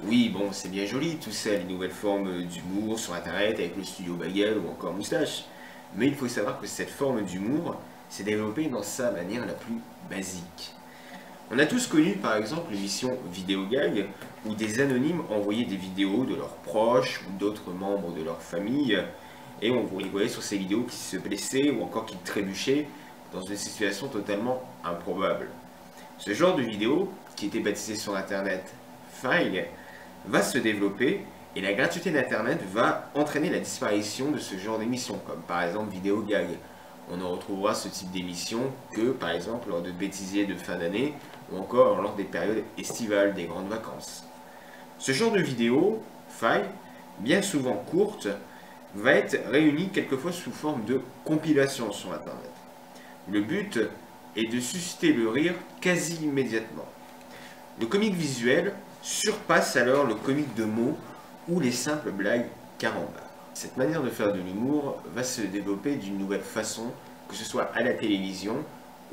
Oui, bon, c'est bien joli tout ça, les nouvelles formes d'humour sur internet avec le studio Bagel ou encore Moustache. Mais il faut savoir que cette forme d'humour s'est développée dans sa manière la plus basique. On a tous connu par exemple l'émission Vidéo Gag où des anonymes envoyaient des vidéos de leurs proches ou d'autres membres de leur famille et on les voyait sur ces vidéos qui se blessaient ou encore qui trébuchaient dans une situation totalement improbable. Ce genre de vidéo, qui était baptisé sur internet faille, va se développer et la gratuité d'internet va entraîner la disparition de ce genre d'émissions, comme par exemple Vidéo Gag. On ne retrouvera ce type d'émission que par exemple lors de bêtisiers de fin d'année ou encore lors des périodes estivales des grandes vacances. Ce genre de vidéo, faille, bien souvent courte, va être réuni quelquefois sous forme de compilation sur internet. Le but est de susciter le rire quasi immédiatement. Le comique visuel surpasse alors le comique de mots ou les simples blagues carambars. Cette manière de faire de l'humour va se développer d'une nouvelle façon, que ce soit à la télévision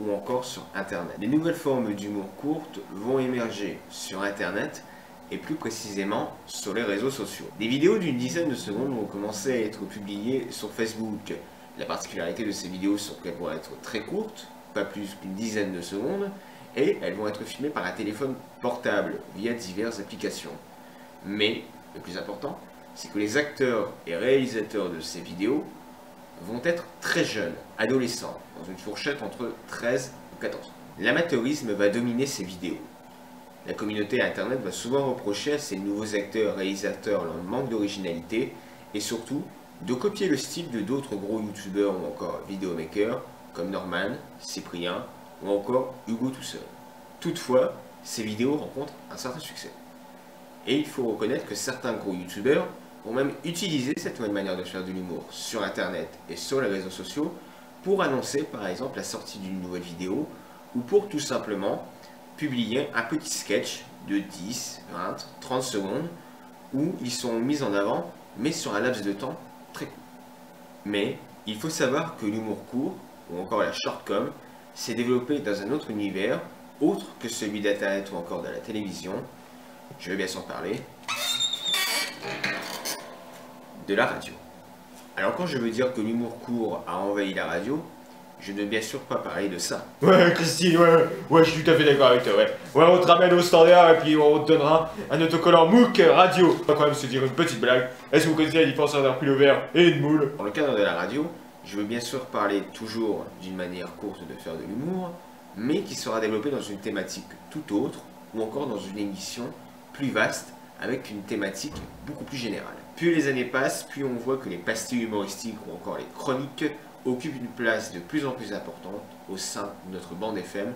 ou encore sur internet. Les nouvelles formes d'humour courtes vont émerger sur internet et plus précisément sur les réseaux sociaux. Des vidéos d'une dizaine de secondes vont commencer à être publiées sur Facebook. La particularité de ces vidéos, c'est qu'elles vont être très courtes, pas plus qu'une dizaine de secondes, et elles vont être filmées par un téléphone portable via diverses applications. Mais, le plus important, c'est que les acteurs et réalisateurs de ces vidéos vont être très jeunes, adolescents, dans une fourchette entre 13 ou 14 ans. L'amateurisme va dominer ces vidéos. La communauté Internet va souvent reprocher à ces nouveaux acteurs, réalisateurs leur manque d'originalité et surtout de copier le style de d'autres gros youtubeurs ou encore vidéomakers comme Norman, Cyprien ou encore Hugo tout seul. Toutefois, ces vidéos rencontrent un certain succès. Et il faut reconnaître que certains gros youtubeurs vont même utiliser cette nouvelle manière de faire de l'humour sur internet et sur les réseaux sociaux pour annoncer par exemple la sortie d'une nouvelle vidéo ou pour tout simplement publier un petit sketch de 10, 20, 30 secondes où ils sont mis en avant mais sur un laps de temps très court. Mais il faut savoir que l'humour court ou encore la shortcom s'est développé dans un autre univers autre que celui d'internet ou encore de la télévision. Je vais bien sûr parler de la radio. Alors quand je veux dire que l'humour court a envahi la radio, je ne veux bien sûr pas parler de ça. Ouais, Christine, ouais, je suis tout à fait d'accord avec toi, ouais. Ouais, on te ramène au standard et puis on te donnera un autocollant MOOC radio. On va quand même se dire une petite blague. Est-ce que vous connaissez la différence entre un pull vert et une moule? Dans le cadre de la radio, je veux bien sûr parler toujours d'une manière courte de faire de l'humour, mais qui sera développée dans une thématique tout autre, ou encore dans une émission plus vaste, avec une thématique beaucoup plus générale. Plus les années passent, plus on voit que les pastilles humoristiques ou encore les chroniques occupent une place de plus en plus importante au sein de notre bande FM,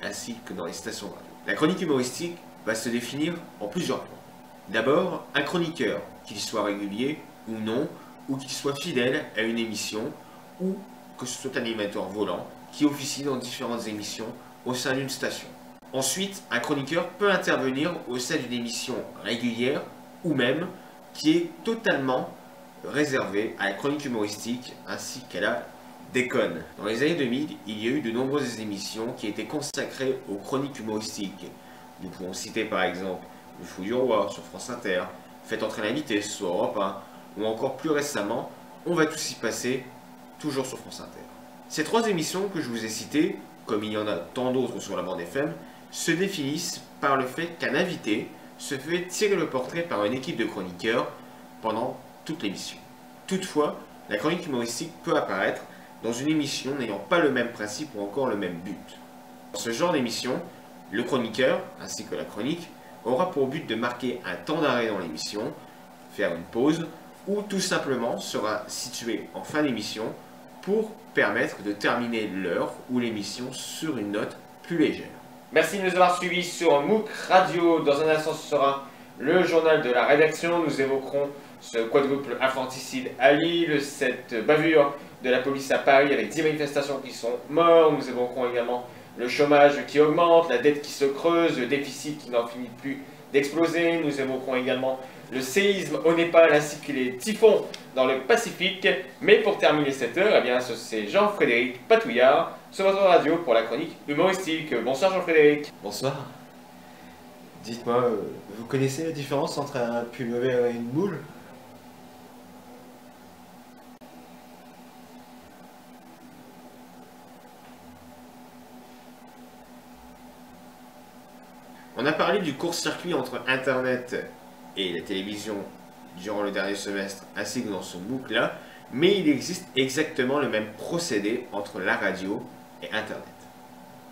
ainsi que dans les stations radio. La chronique humoristique va se définir en plusieurs points. D'abord, un chroniqueur, qu'il soit régulier ou non, ou qu'il soit fidèle à une émission, ou que ce soit un animateur volant, qui officie dans différentes émissions au sein d'une station. Ensuite, un chroniqueur peut intervenir au sein d'une émission régulière ou même qui est totalement réservée à la chronique humoristique ainsi qu'à la déconne. Dans les années 2000, il y a eu de nombreuses émissions qui étaient consacrées aux chroniques humoristiques. Nous pouvons citer par exemple Le Fou du Roi sur France Inter, Faites entrer l'invité sur Europe 1 ou encore plus récemment On va tous y passer, toujours sur France Inter. Ces trois émissions que je vous ai citées, comme il y en a tant d'autres sur la bande FM, se définissent par le fait qu'un invité se fait tirer le portrait par une équipe de chroniqueurs pendant toute l'émission. Toutefois, la chronique humoristique peut apparaître dans une émission n'ayant pas le même principe ou encore le même but. Dans ce genre d'émission, le chroniqueur, ainsi que la chronique, aura pour but de marquer un temps d'arrêt dans l'émission, faire une pause, ou tout simplement sera situé en fin d'émission pour permettre de terminer l'heure ou l'émission sur une note plus légère. Merci de nous avoir suivis sur MOOC Radio. Dans un instant, ce sera le journal de la rédaction. Nous évoquerons ce quadruple infanticide à Lille, cette bavure de la police à Paris avec 10 manifestations qui sont mortes. Nous évoquerons également le chômage qui augmente, la dette qui se creuse, le déficit qui n'en finit plus d'exploser. Nous évoquerons également le séisme au Népal ainsi que les typhons dans le Pacifique. Mais pour terminer cette heure, eh bien, c'est Jean-Frédéric Patouillard sur votre radio pour la chronique humoristique. Bonsoir Jean-Frédéric. Bonsoir. Dites-moi, vous connaissez la différence entre un pullover et une moule? On a parlé du court-circuit entre Internet et la télévision durant le dernier semestre, ainsi que dans ce MOOC-là, mais il existe exactement le même procédé entre la radio et Internet.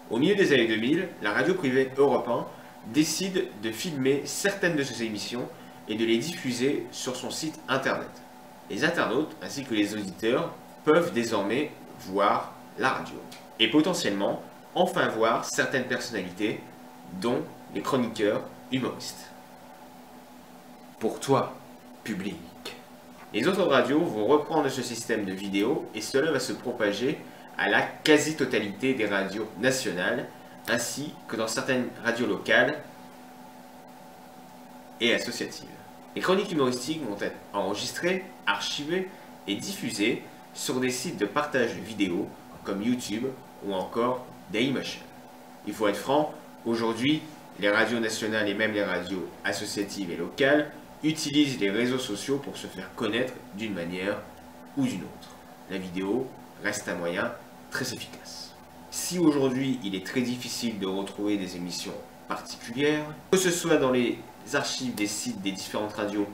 Au milieu des années 2000, la radio privée Europe 1 décide de filmer certaines de ses émissions et de les diffuser sur son site Internet. Les internautes ainsi que les auditeurs peuvent désormais voir la radio et potentiellement enfin voir certaines personnalités, dont les chroniqueurs humoristes. Pour toi, public. Les autres radios vont reprendre ce système de vidéo et cela va se propager à la quasi-totalité des radios nationales ainsi que dans certaines radios locales et associatives. Les chroniques humoristiques vont être enregistrées, archivées et diffusées sur des sites de partage de vidéos comme YouTube ou encore Dailymotion. Il faut être franc, aujourd'hui, les radios nationales et même les radios associatives et locales utilisent les réseaux sociaux pour se faire connaître d'une manière ou d'une autre. La vidéo reste un moyen très efficace. Si aujourd'hui il est très difficile de retrouver des émissions particulières, que ce soit dans les archives des sites des différentes radios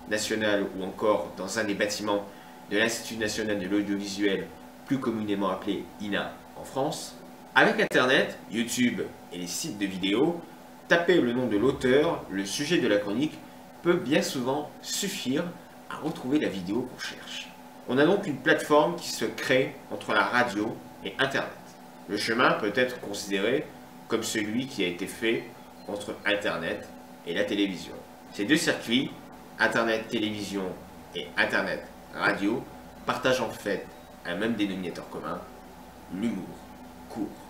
nationales ou encore dans un des bâtiments de l'Institut national de l'audiovisuel, plus communément appelé INA en France, avec Internet, YouTube et les sites de vidéos, taper le nom de l'auteur, le sujet de la chronique, peut bien souvent suffire à retrouver la vidéo qu'on cherche. On a donc une plateforme qui se crée entre la radio et Internet. Le chemin peut être considéré comme celui qui a été fait entre Internet et la télévision. Ces deux circuits, Internet télévision et Internet radio, partagent en fait un même dénominateur commun, l'humour court.